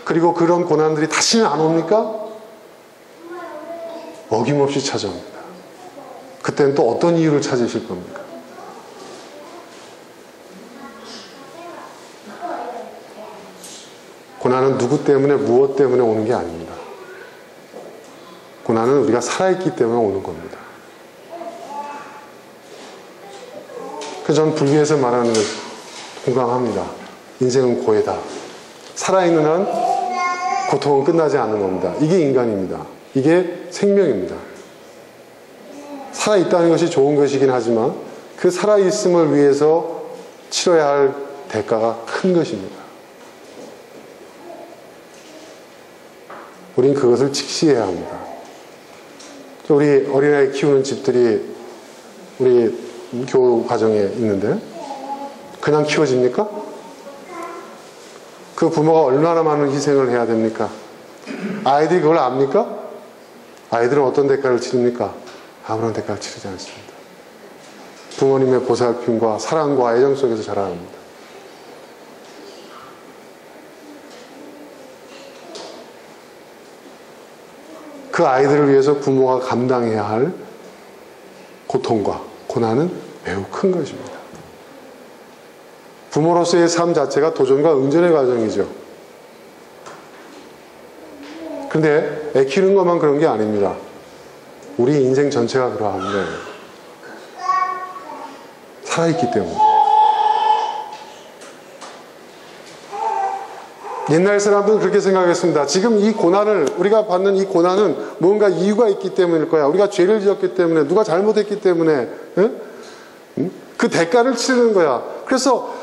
그리고 그런 고난들이 다시는 안 옵니까? 어김없이 찾아옵니다. 그때는 또 어떤 이유를 찾으실 겁니까? 고난은 누구 때문에, 무엇 때문에 오는 게 아닙니다. 고난은 우리가 살아있기 때문에 오는 겁니다. 그래서 저는 불교에서 말하는 걸 공감합니다. 인생은 고해다. 살아있는 한 고통은 끝나지 않는 겁니다. 이게 인간입니다. 이게 생명입니다. 살아있다는 것이 좋은 것이긴 하지만 그 살아있음을 위해서 치러야 할 대가가 큰 것입니다. 우린 그것을 직시해야 합니다. 우리 어린아이 키우는 집들이 우리 교우 가정에 있는데 그냥 키워집니까? 그 부모가 얼마나 많은 희생을 해야 됩니까? 아이들이 그걸 압니까? 아이들은 어떤 대가를 치릅니까? 아무런 대가를 치르지 않습니다. 부모님의 보살핌과 사랑과 애정 속에서 자라납니다. 그 아이들을 위해서 부모가 감당해야 할 고통과 고난은 매우 큰 것입니다. 부모로서의 삶 자체가 도전과 응전의 과정이죠. 그런데 애 키우는 것만 그런 게 아닙니다. 우리 인생 전체가 그러한데 살아있기 때문에. 옛날 사람들은 그렇게 생각했습니다. 지금 이 고난을, 우리가 받는 이 고난은 뭔가 이유가 있기 때문일 거야. 우리가 죄를 지었기 때문에, 누가 잘못했기 때문에, 그 대가를 치르는 거야. 그래서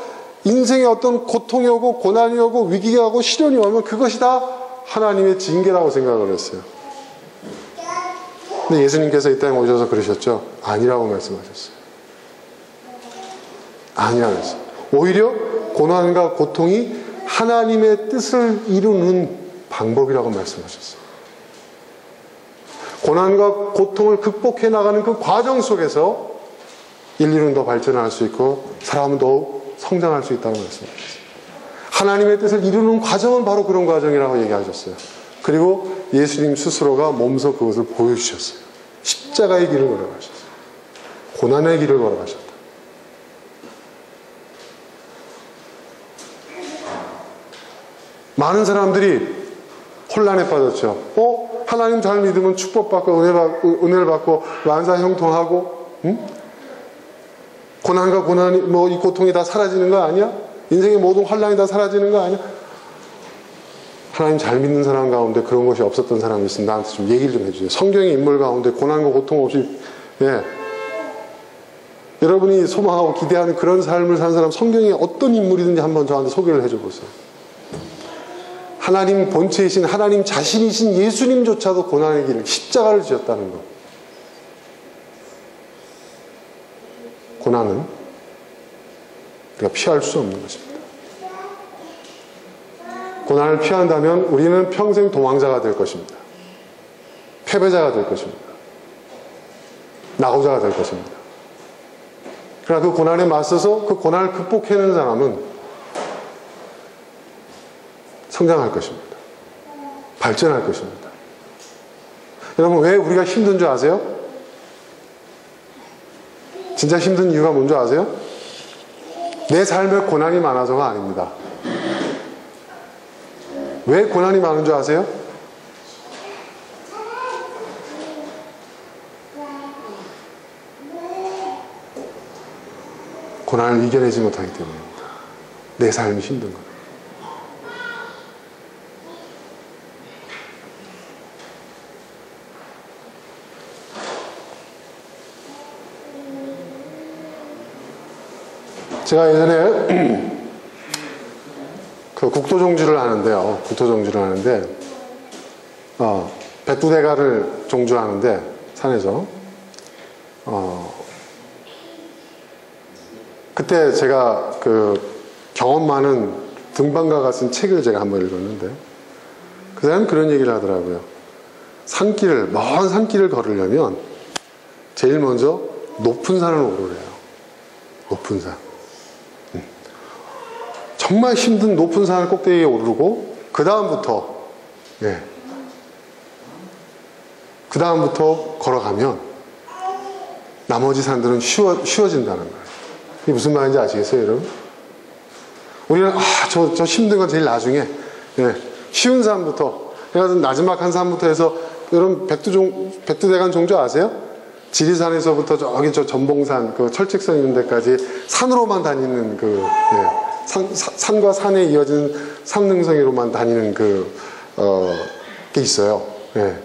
인생에 어떤 고통이 오고 고난이 오고 위기가 오고 시련이 오면 그것이 다 하나님의 징계라고 생각을 했어요. 근데 예수님께서 이 땅에 오셔서 그러셨죠. 아니라고 말씀하셨어요. 아니라고 했어요. 오히려 고난과 고통이 하나님의 뜻을 이루는 방법이라고 말씀하셨어요. 고난과 고통을 극복해 나가는 그 과정 속에서 인류는 더 발전할 수 있고 사람은 더욱 성장할 수 있다고 말씀하셨어요. 하나님의 뜻을 이루는 과정은 바로 그런 과정이라고 얘기하셨어요. 그리고 예수님 스스로가 몸소 그것을 보여주셨어요. 십자가의 길을 걸어가셨어요. 고난의 길을 걸어가셨다. 많은 사람들이 혼란에 빠졌죠. 하나님 잘 믿으면 축복받고 은혜를 받고 만사형통하고, 고난과 고난이 이 고통이 다 사라지는 거 아니야? 인생의 모든 혼란이 다 사라지는 거 아니야? 하나님 잘 믿는 사람 가운데 그런 것이 없었던 사람이 있으면 나한테 좀 얘기를 좀 해주세요. 성경의 인물 가운데 고난과 고통 없이, 여러분이 소망하고 기대하는 그런 삶을 산 사람, 성경에 어떤 인물이든지 한번 저한테 소개를 해줘 보세요. 하나님 본체이신 하나님 자신이신 예수님조차도 고난의 길을, 십자가를 지었다는 것. 고난은 우리가 피할 수 없는 것입니다. 고난을 피한다면 우리는 평생 도망자가 될 것입니다. 패배자가 될 것입니다. 낙오자가 될 것입니다. 그러나 그 고난에 맞서서 그 고난을 극복해내는 사람은 성장할 것입니다. 발전할 것입니다. 여러분, 왜 우리가 힘든 줄 아세요? 진짜 힘든 이유가 뭔지 아세요? 내 삶에 고난이 많아서가 아닙니다. 왜 고난이 많은 줄 아세요? 고난을 이겨내지 못하기 때문입니다. 내 삶이 힘든 것. 제가 예전에 그 국토종주를 하는데요. 국토종주를 하는데, 백두대간을 종주하는데, 산에서. 그때 제가 그 경험 많은 등반가가 쓴 책을 제가 한번 읽었는데, 그 사람은 그런 얘기를 하더라고요. 산길을, 먼 산길을 걸으려면 제일 먼저 높은 산을 오르래요. 높은 산. 정말 힘든 높은 산을 꼭대기에 오르고 그 다음부터 걸어가면 나머지 산들은 쉬워진다는 거예요. 이게 무슨 말인지 아시겠어요, 여러분? 우리는 저 힘든 건 제일 나중에, 쉬운 산부터, 나지막한 산부터 해서, 여러분 백두대간 종주 아세요? 지리산에서부터 저기 저 전봉산 그 철책선 있는 데까지 산으로만 다니는 산과 산에 이어진 산능성이로만 다니는 그 게 있어요. 예.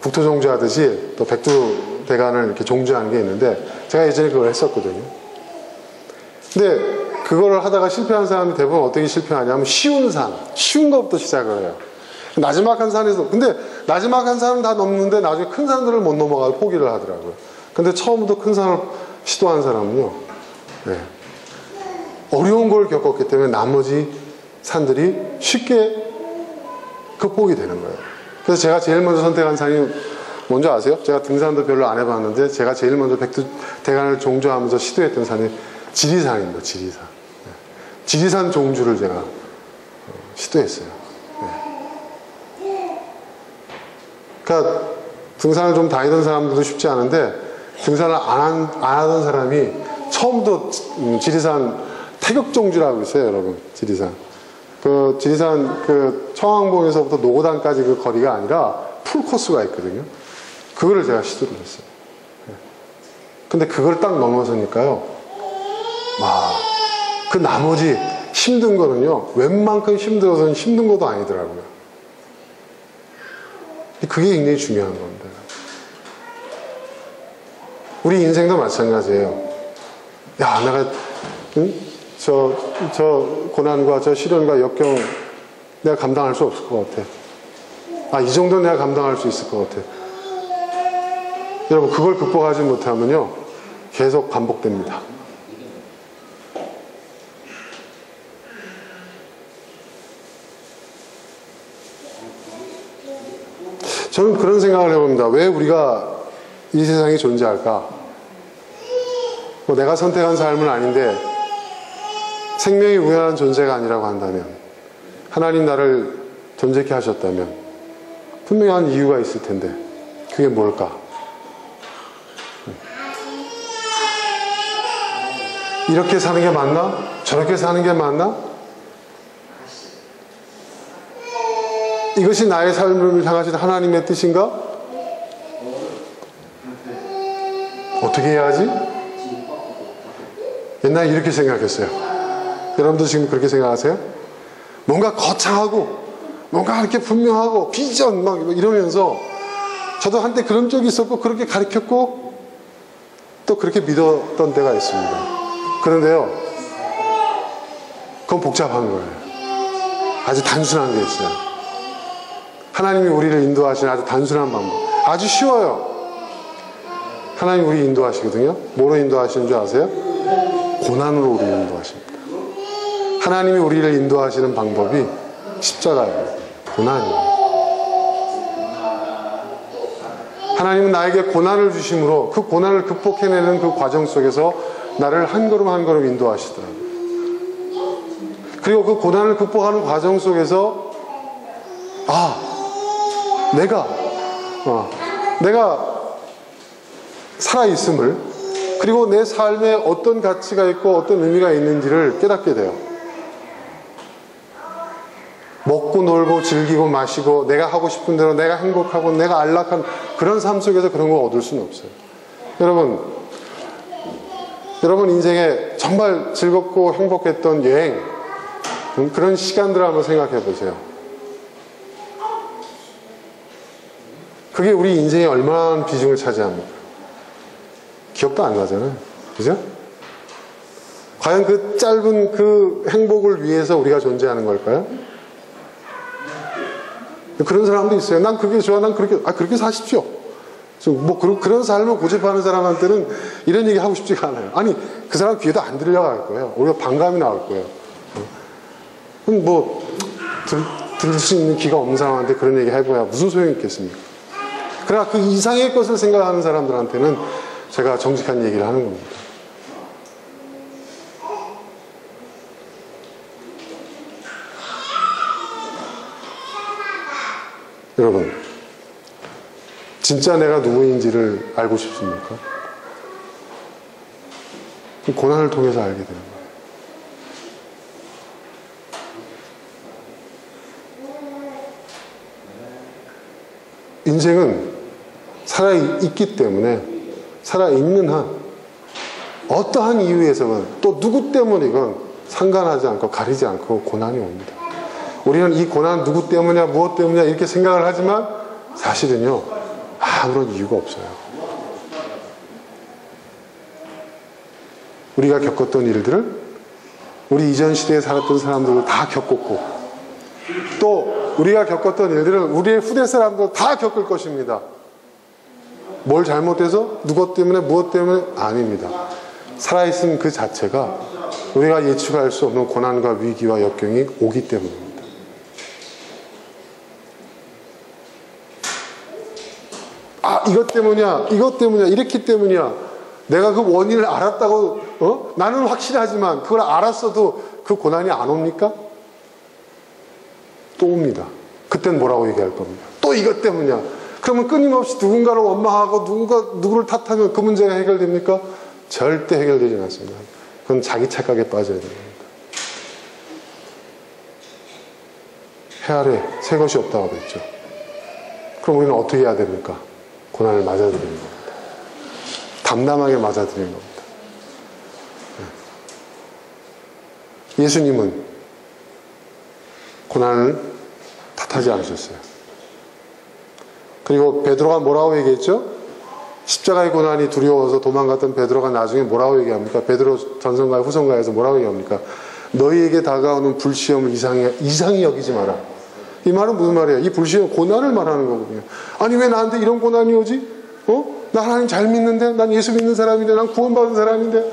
국토 종주하듯이 또 백두대간을 이렇게 종주하는 게 있는데, 제가 예전에 그걸 했었거든요. 근데 그거를 하다가 실패한 사람이 대부분 어떻게 실패하냐면 쉬운 것부터 시작을 해요. 나지막한 산에서, 근데 나지막한 산은 다 넘는데 나중에 큰 산들을 못 넘어가고 포기를 하더라고요. 근데 처음부터 큰 산을 시도한 사람은요, 네, 어려운 걸 겪었기 때문에 나머지 산들이 쉽게 극복이 되는 거예요. 그래서 제가 제일 먼저 선택한 산이 뭔지 아세요? 제가 등산도 별로 안 해봤는데 제가 제일 먼저 백두대간을 종주하면서 시도했던 산이 지리산입니다. 지리산. 네. 지리산 종주를 제가 시도했어요. 네. 그러니까 등산을 좀 다니던 사람들도 쉽지 않은데, 등산을 안 하던 사람이 처음부터 지리산 태극종주라고 있어요, 여러분. 지리산. 그 지리산 그 청왕봉에서부터 노고단까지 그 거리가 아니라 풀코스가 있거든요. 그거를 제가 시도를 했어요. 근데 그걸 딱 넘어서니까요, 그 나머지 힘든 거는요, 웬만큼 힘들어서는 힘든 것도 아니더라고요. 그게 굉장히 중요한 겁니다. 우리 인생도 마찬가지예요. 야, 내가 저 고난과 저 시련과 역경 내가 감당할 수 없을 것 같아. 이 정도는 내가 감당할 수 있을 것 같아. 여러분, 그걸 극복하지 못하면요, 계속 반복됩니다. 저는 그런 생각을 해봅니다. 왜 우리가 이 세상에 존재할까? 내가 선택한 삶은 아닌데 생명이 우연한 존재가 아니라고 한다면, 하나님 나를 존재케 하셨다면 분명한 이유가 있을 텐데, 그게 뭘까? 이렇게 사는 게 맞나? 저렇게 사는 게 맞나? 이것이 나의 삶을 향하신 하나님의 뜻인가? 어떻게 해야지? 옛날에 이렇게 생각했어요. 여러분도 지금 그렇게 생각하세요? 뭔가 거창하고 뭔가 이렇게 분명하고 비전 막 이러면서, 저도 한때 그런 적이 있었고 그렇게 가르쳤고 또 그렇게 믿었던 때가 있습니다. 그런데요, 그건 복잡한 거예요. 아주 단순한 게 있어요. 하나님이 우리를 인도하시는 아주 단순한 방법, 아주 쉬워요. 하나님이 우리 인도하시거든요. 뭐로 인도하시는 줄 아세요? 고난으로 우리를 인도하십니다. 하나님이 우리를 인도하시는 방법이 십자가예요. 고난이에요. 하나님은 나에게 고난을 주심으로 그 고난을 극복해내는 그 과정 속에서 나를 한 걸음 한 걸음 인도하시더라고요. 그리고 그 고난을 극복하는 과정 속에서 내가 살아있음을, 그리고 내 삶에 어떤 가치가 있고 어떤 의미가 있는지를 깨닫게 돼요. 먹고 놀고 즐기고 마시고 내가 하고 싶은 대로 내가 행복하고 내가 안락한 그런 삶 속에서 그런 걸 얻을 수는 없어요. 여러분 인생에 정말 즐겁고 행복했던 여행, 그런 시간들을 한번 생각해 보세요. 그게 우리 인생에 얼마나 비중을 차지합니까? 기억도 안 나잖아요. 그죠? 과연 그 짧은 그 행복을 위해서 우리가 존재하는 걸까요? 그런 사람도 있어요. 난 그게 좋아, 난 그렇게 사십시오. 그런 삶을 고집하는 사람한테는 이런 얘기 하고 싶지가 않아요. 아니, 그 사람 귀에도 안 들려갈 거예요. 오히려 반감이 나올 거예요. 그럼 들을 수 있는 귀가 없는 사람한테 그런 얘기 해봐야 무슨 소용이 있겠습니까? 그러나 그 이상의 것을 생각하는 사람들한테는 제가 정직한 얘기를 하는 겁니다. 여러분, 진짜 내가 누구인지를 알고 싶습니까? 그 고난을 통해서 알게 되는 거예요. 인생은 살아있기 때문에, 살아있는 한 어떠한 이유에서건 또 누구 때문이건 상관하지 않고 가리지 않고 고난이 옵니다. 우리는 이 고난 누구 때문이냐, 무엇 때문이냐 이렇게 생각을 하지만 사실은요, 아무런 이유가 없어요. 우리가 겪었던 일들을 우리 이전 시대에 살았던 사람들도 다 겪었고, 또 우리가 겪었던 일들을 우리의 후대 사람도 다 겪을 것입니다. 뭘 잘못해서 누구 때문에 무엇 때문에 아닙니다. 살아있음 그 자체가 우리가 예측할 수 없는 고난과 위기와 역경이 오기 때문입니다. 아, 이것 때문이야, 이것 때문이야, 이랬기 때문이야. 내가 그 원인을 알았다고, 나는 확실하지만 그걸 알았어도 그 고난이 안 옵니까? 또 옵니다. 그땐 뭐라고 얘기할 겁니다. 또 이것 때문이야. 그러면 끊임없이 누군가를 원망하고 누구를 탓하면 그 문제가 해결됩니까? 절대 해결되지 않습니다. 그건 자기 착각에 빠져야 됩니다. 해 아래 새 것이 없다고 그랬죠. 그럼 우리는 어떻게 해야 됩니까? 고난을 맞아들이는 겁니다. 담담하게 맞아들이는 겁니다. 예수님은 고난을 탓하지 않으셨어요. 그리고 베드로가 뭐라고 얘기했죠? 십자가의 고난이 두려워서 도망갔던 베드로가 나중에 뭐라고 얘기합니까? 베드로 전서인가요? 후서인가에서 뭐라고 얘기합니까? 너희에게 다가오는 불시험을 이상히 여기지 마라. 이 말은 무슨 말이에요? 이 불시험, 고난을 말하는 거거든요. 아니, 왜 나한테 이런 고난이 오지? 나 하나님 잘 믿는데? 난 예수 믿는 사람인데? 난 구원받은 사람인데?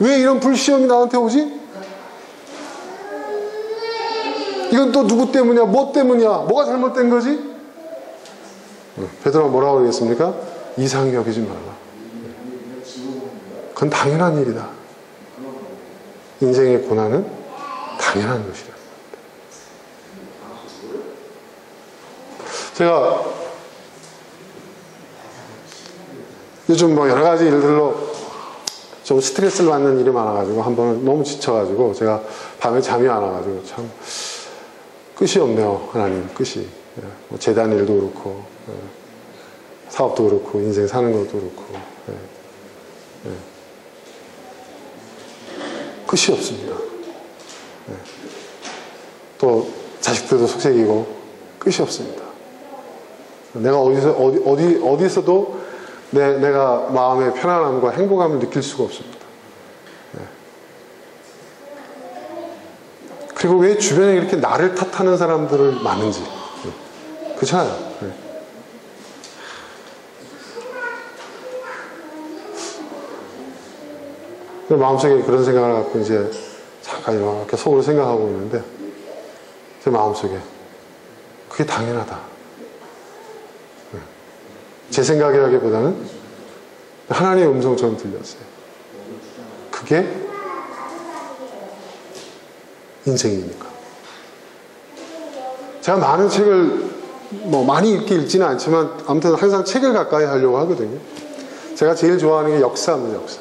왜 이런 불시험이 나한테 오지? 이건 또 누구 때문이야? 뭐 때문이야? 뭐가 잘못된 거지? 베드로가 뭐라고 그러겠습니까? 이상히 여기지 말라. 그건 당연한 일이다. 인생의 고난은 당연한 것이다. 제가 요즘 뭐 여러 가지 일들로 좀 스트레스를 받는 일이 많아가지고 한 번은 너무 지쳐가지고 제가 밤에 잠이 안 와가지고 참 끝이 없네요. 하나님 끝이. 뭐 재단 일도 그렇고 사업도 그렇고 인생 사는 것도 그렇고 끝이 없습니다. 또 자식들도 속색이고 끝이 없습니다. 내가 어디서도 내가 마음의 편안함과 행복함을 느낄 수가 없습니다. 그리고 왜 주변에 이렇게 나를 탓하는 사람들을 많은지. 그렇잖아요. 마음속에 그런 생각을 갖고 이제 잠깐 이렇게 속으로 생각하고 있는데 제 마음속에 그게 당연하다. 제 생각이라기보다는 하나님의 음성처럼 들렸어요. 그게 인생이니까. 제가 많은 책을 많이 읽지는 않지만 아무튼 항상 책을 가까이 하려고 하거든요. 제가 제일 좋아하는 게 역사입니다. 역사.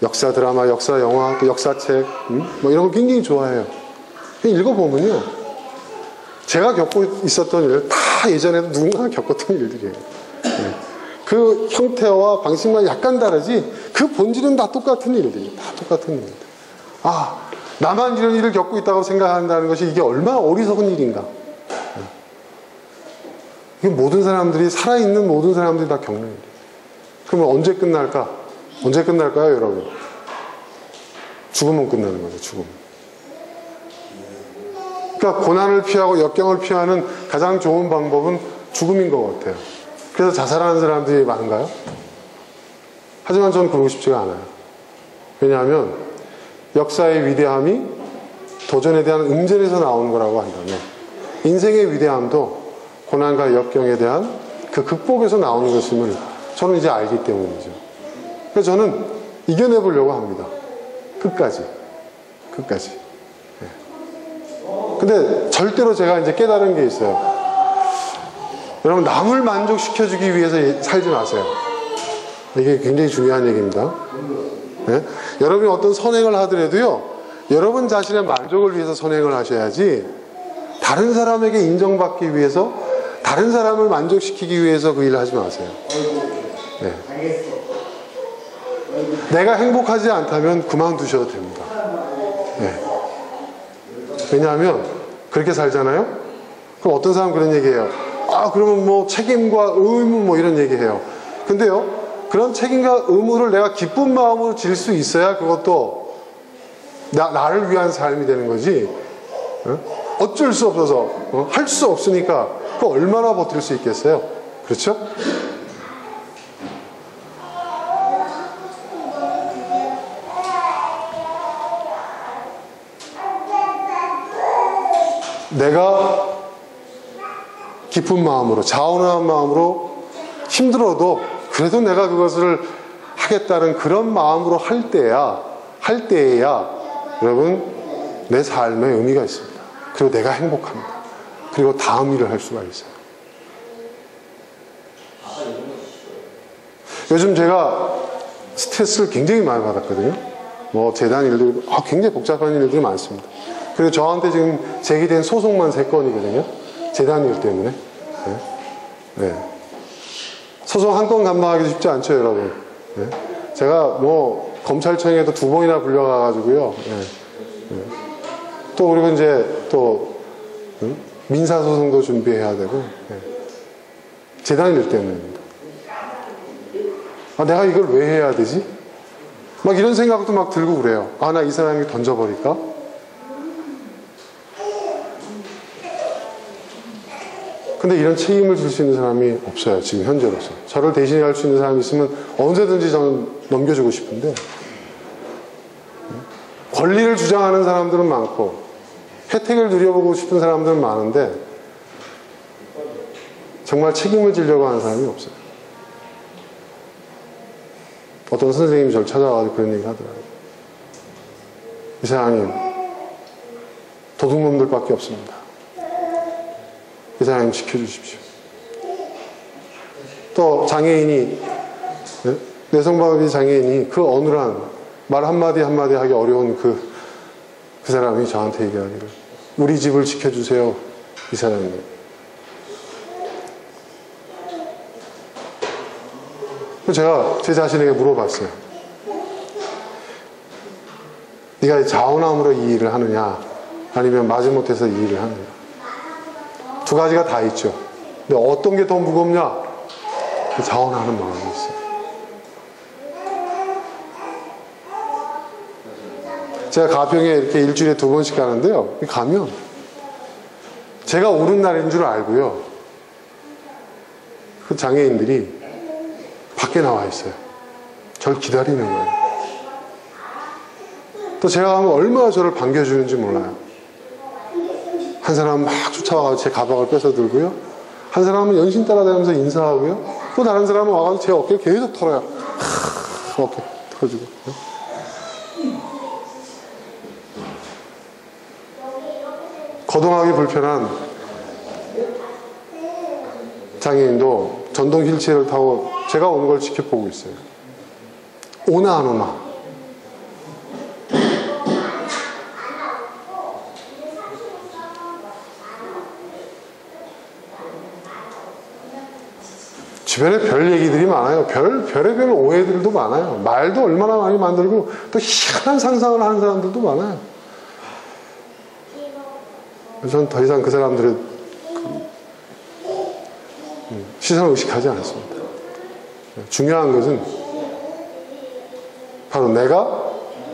역사 드라마, 역사 영화, 또 역사책 뭐 이런 거 굉장히 좋아해요. 읽어보면요, 제가 겪고 있었던 일을 다 예전에도 누군가가 겪었던 일들이에요. 그 형태와 방식만 약간 다르지 그 본질은 다 똑같은 일들이에요. 다 똑같은 일들. 아, 나만 이런 일을 겪고 있다고 생각한다는 것이 이게 얼마나 어리석은 일인가. 이게 모든 사람들이, 살아있는 모든 사람들이 다 겪는 일이에요. 그러면 언제 끝날까? 언제 끝날까요, 여러분? 죽으면 끝나는 거죠, 죽음. 그러니까 고난을 피하고 역경을 피하는 가장 좋은 방법은 죽음인 것 같아요. 그래서 자살하는 사람들이 많은가요? 하지만 저는 그러고 싶지가 않아요. 왜냐하면 역사의 위대함이 도전에 대한 응전에서 나오는 거라고 한다면 인생의 위대함도 고난과 역경에 대한 그 극복에서 나오는 것임을 저는 이제 알기 때문이죠. 그래서 저는 이겨내보려고 합니다. 끝까지. 근데 절대로 제가 이제 깨달은 게 있어요. 여러분, 남을 만족시켜주기 위해서 살지 마세요. 이게 굉장히 중요한 얘기입니다. 네? 여러분이 어떤 선행을 하더라도요, 여러분 자신의 만족을 위해서 선행을 하셔야지 다른 사람에게 인정받기 위해서, 다른 사람을 만족시키기 위해서 그 일을 하지 마세요. 네. 내가 행복하지 않다면 그만두셔도 됩니다. 네. 왜냐하면 그렇게 살잖아요? 그럼 어떤 사람은 그런 얘기해요. 아, 그러면 뭐 책임과 의무 뭐 이런 얘기해요. 근데요, 그런 책임과 의무를 내가 기쁜 마음으로 질 수 있어야 그것도 나를 위한 삶이 되는 거지. 어쩔 수 없어서, 할 수 없으니까 그 얼마나 버틸 수 있겠어요? 그렇죠? 내가 기쁜 마음으로, 자원한 마음으로 힘들어도 그래도 내가 그것을 하겠다는 그런 마음으로 할 때에야 여러분 내 삶에 의미가 있습니다. 그리고 내가 행복합니다. 그리고 다음 일을 할 수가 있어요. 요즘 제가 스트레스를 굉장히 많이 받았거든요. 뭐 재단 일들, 굉장히 복잡한 일들이 많습니다. 그리고 저한테 지금 제기된 소송만 3건이거든요. 재단 일 때문에. 네. 소송 한 건 감당하기도 쉽지 않죠, 여러분. 네. 제가 뭐 검찰청에도 2번이나 불려가가지고요. 네. 네. 또 그리고 이제 또 민사소송도 준비해야 되고. 네. 재단 일 때문입니다. 아, 내가 이걸 왜 해야 되지? 막 이런 생각도 막 들고 그래요. 아, 나 이 사람이 던져버릴까? 근데 이런 책임을 질 수 있는 사람이 없어요. 지금 현재로서. 저를 대신해 할 수 있는 사람이 있으면 언제든지 저는 넘겨주고 싶은데, 권리를 주장하는 사람들은 많고 혜택을 누려보고 싶은 사람들은 많은데 정말 책임을 지려고 하는 사람이 없어요. 어떤 선생님이 저를 찾아와서 그런 얘기 하더라고요. 이사장님, 도둑놈들밖에 없습니다. 이사장님 지켜주십시오. 또 장애인이, 뇌성마비 장애인이 그 어눌한 말 한마디 한마디 하기 어려운 그 사람이 저한테 얘기하기를, 우리 집을 지켜주세요, 이사장님. 제가 제 자신에게 물어봤어요. 네가 자원함으로 이 일을 하느냐, 아니면 마지못해서 이 일을 하느냐. 2가지가 다 있죠. 근데 어떤 게 더 무겁냐? 자원하는 마음이 있어요. 제가 가평에 이렇게 일주일에 2번씩 가는데요. 가면 제가 오는 날인 줄 알고요, 그 장애인들이 밖에 나와 있어요. 저를 기다리는 거예요. 또 제가 가면 얼마나 저를 반겨주는지 몰라요. 한 사람은 막 쫓아와서 제 가방을 뺏어 들고요, 한 사람은 연신 따라다니면서 인사하고요, 또 다른 사람은 와서 제 어깨를 계속 털어요. 어깨 털어주고. 거동하기 불편한 장애인도 전동 휠체어를 타고 제가 오는 걸 지켜보고 있어요. 오나 안 오나. 주변에 별 얘기들이 많아요. 별의별 오해들도 많아요. 말도 얼마나 많이 만들고 또 희한한 상상을 하는 사람들도 많아요. 저는 더 이상 그 사람들의 시선을 의식하지 않습니다. 중요한 것은 바로 내가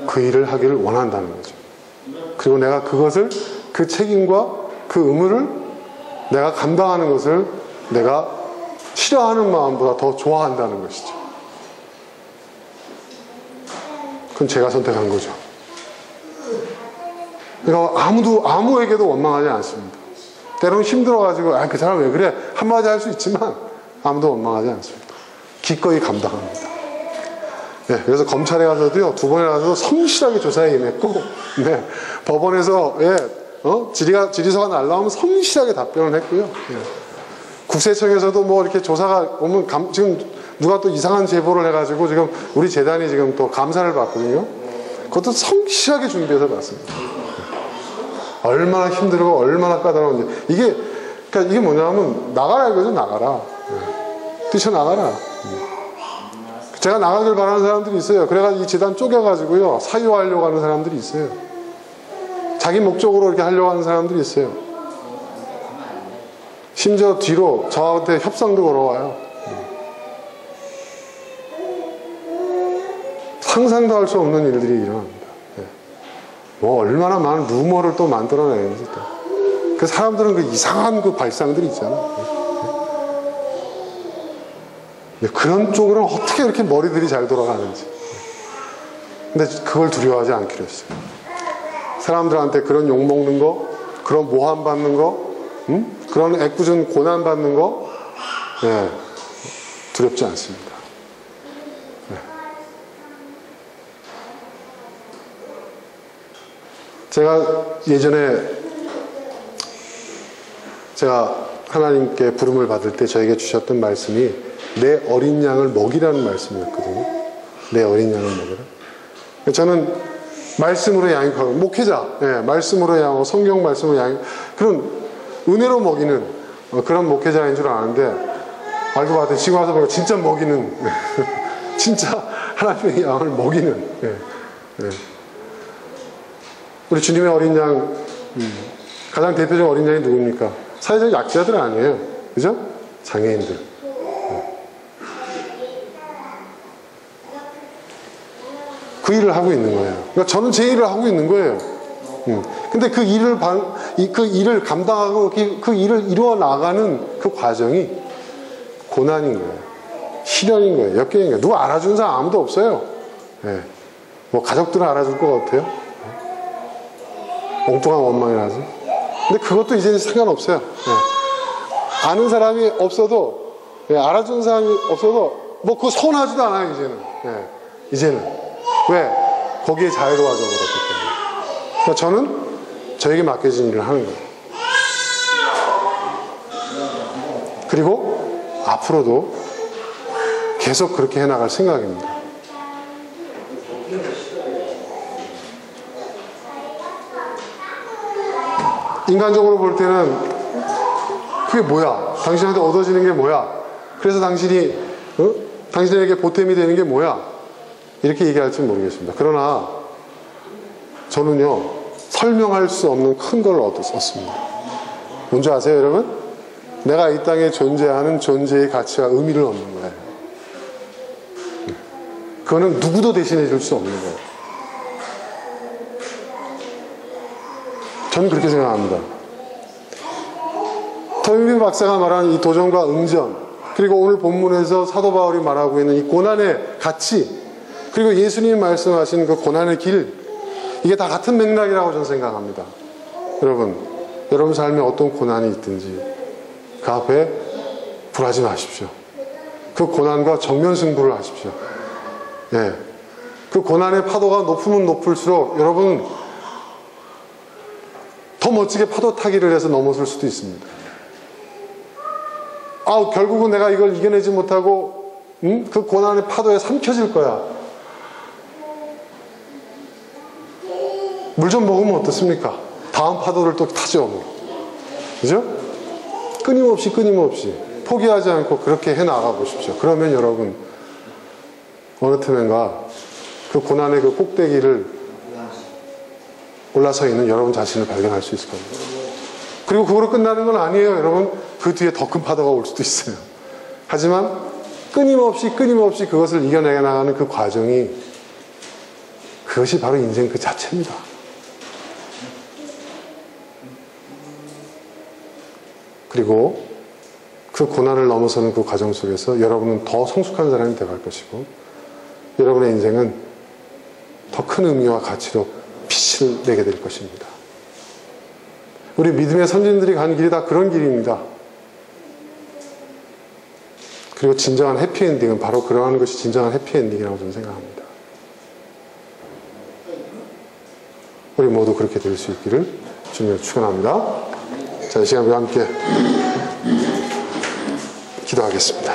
그 일을 하기를 원한다는 거죠. 그리고 내가 그것을, 그 책임과 그 의무를 내가 감당하는 것을 내가 싫어하는 마음보다 더 좋아한다는 것이죠. 그건 제가 선택한 거죠. 그러니까 아무에게도 원망하지 않습니다. 때로는 힘들어가지고, 그 사람 왜 그래? 한마디 할 수 있지만 아무도 원망하지 않습니다. 기꺼이 감당합니다. 네, 그래서 검찰에 가서도요, 2번에 가서도 성실하게 조사에 임했고, 네, 법원에서, 질의서가 날라오면 성실하게 답변을 했고요. 네. 국세청에서도 뭐 이렇게 조사가 오면 지금 누가 또 이상한 제보를 해가지고 지금 우리 재단이 지금 또 감사를 받거든요. 그것도 성실하게 준비해서 받습니다. 얼마나 힘들고 얼마나 까다로운지. 그러니까 이게 뭐냐면 나가라 이거죠. 나가라. 뛰쳐나가라. 제가 나가길 바라는 사람들이 있어요. 그래가지고 이 재단 쪼개가지고요, 사유하려고 하는 사람들이 있어요. 자기 목적으로 이렇게 하려고 하는 사람들이 있어요. 심지어 뒤로 저한테 협상도 걸어와요. 상상도 할 수 없는 일들이 일어납니다. 뭐 얼마나 많은 루머를 또 만들어내는지 또. 그 사람들은 그 이상한 그 발상들이 있잖아요. 그런 쪽으로는 어떻게 이렇게 머리들이 잘 돌아가는지. 근데 그걸 두려워하지 않기로 했어요. 사람들한테 그런 욕먹는 거, 그런 모함받는 거, 그런 애꿎은 고난받는 거, 네, 두렵지 않습니다. 네. 제가 예전에 제가 하나님께 부름을 받을 때 저에게 주셨던 말씀이 내 어린 양을 먹이라는 말씀이었거든요. 내 어린 양을 먹이라. 저는 말씀으로 양육하고 목회자, 예, 말씀으로 양하고 성경 말씀으로 양육, 그런 은혜로 먹이는 그런 목회자인 줄 아는데 알고 봤더니 지금 와서 보니까 진짜 먹이는 진짜 하나님의 양을 먹이는, 예, 예. 우리 주님의 어린 양, 가장 대표적인 어린 양이 누굽니까? 사회적 약자들 아니에요. 그죠? 장애인들. 그 일을 하고 있는 거예요. 그러니까 저는 제 일을 하고 있는 거예요. 근데 그 일을 감당하고 그 일을 이루어 나가는 그 과정이 고난인 거예요. 시련인 거예요. 역경인 거예요. 누가 알아주는 사람 아무도 없어요. 네. 뭐 가족들은 알아줄 것 같아요. 엉뚱한 원망이라지. 근데 그것도 이제는 상관없어요. 네. 아는 사람이 없어도, 네, 알아주는 사람이 없어도 뭐 그거 서운하지도 않아요. 이제는. 네. 이제는. 왜? 거기에 자유로워져 버렸기 때문에. 그러니까 저는 저에게 맡겨진 일을 하는 거예요. 그리고 앞으로도 계속 그렇게 해나갈 생각입니다. 인간적으로 볼 때는 그게 뭐야? 당신한테 얻어지는 게 뭐야? 그래서 당신이 당신에게 보탬이 되는 게 뭐야? 이렇게 얘기할지 모르겠습니다. 그러나 저는요, 설명할 수 없는 큰 걸 얻었습니다. 뭔지 아세요, 여러분? 내가 이 땅에 존재하는 존재의 가치와 의미를 얻는 거예요. 그거는 누구도 대신해 줄 수 없는 거예요. 저는 그렇게 생각합니다. 터윈비 박사가 말한 이 도전과 응전, 그리고 오늘 본문에서 사도 바울이 말하고 있는 이 고난의 가치, 그리고 예수님이 말씀하신 그 고난의 길, 이게 다 같은 맥락이라고 저는 생각합니다. 여러분 삶에 어떤 고난이 있든지 그 앞에 불하지 마십시오. 그 고난과 정면 승부를 하십시오. 예. 그 고난의 파도가 높으면 높을수록 여러분 더 멋지게 파도 타기를 해서 넘어설 수도 있습니다. 결국은 내가 이걸 이겨내지 못하고 그 고난의 파도에 삼켜질 거야. 물 좀 먹으면 어떻습니까? 다음 파도를 또 타죠. 그죠? 끊임없이 포기하지 않고 그렇게 해나가 보십시오. 그러면 여러분 어느 틈엔가 그 고난의 그 꼭대기를 올라서 있는 여러분 자신을 발견할 수 있을 겁니다. 그리고 그거로 끝나는 건 아니에요. 여러분 그 뒤에 더 큰 파도가 올 수도 있어요. 하지만 끊임없이 그것을 이겨내게 나가는 그 과정이, 그것이 바로 인생 그 자체입니다. 그리고 그 고난을 넘어서는 그 과정 속에서 여러분은 더 성숙한 사람이 되어갈 것이고, 여러분의 인생은 더 큰 의미와 가치로 빛을 내게 될 것입니다. 우리 믿음의 선진들이 간 길이 다 그런 길입니다. 그리고 진정한 해피엔딩은 바로 그러한 것이 진정한 해피엔딩이라고 저는 생각합니다. 우리 모두 그렇게 될 수 있기를 주님을 축원합니다. 자, 이 시간 우리 함께 기도하겠습니다.